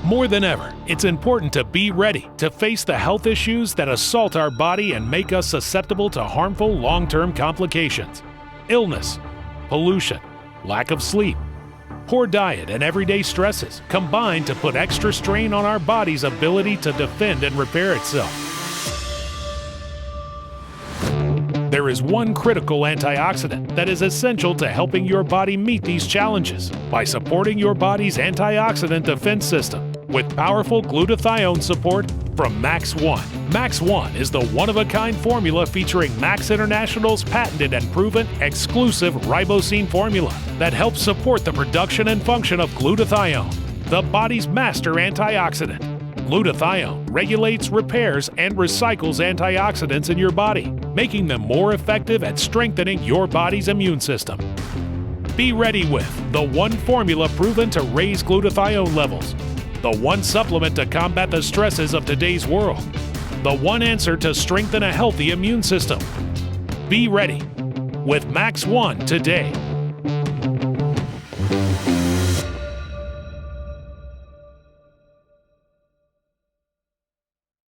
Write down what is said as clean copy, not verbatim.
More than ever, it's important to be ready to face the health issues that assault our body and make us susceptible to harmful long-term complications. Illness, pollution, lack of sleep, poor diet, and everyday stresses combine to put extra strain on our body's ability to defend and repair itself. There is one critical antioxidant that is essential to helping your body meet these challenges by supporting your body's antioxidant defense system with powerful glutathione support from MaxOne. MaxOne is the one-of-a-kind formula featuring Max International's patented and proven exclusive RiboCeine formula that helps support the production and function of glutathione, the body's master antioxidant. Glutathione regulates, repairs, and recycles antioxidants in your body, making them more effective at strengthening your body's immune system. Be ready with the one formula proven to raise glutathione levels, the one supplement to combat the stresses of today's world, the one answer to strengthen a healthy immune system. Be ready with MaxOne today.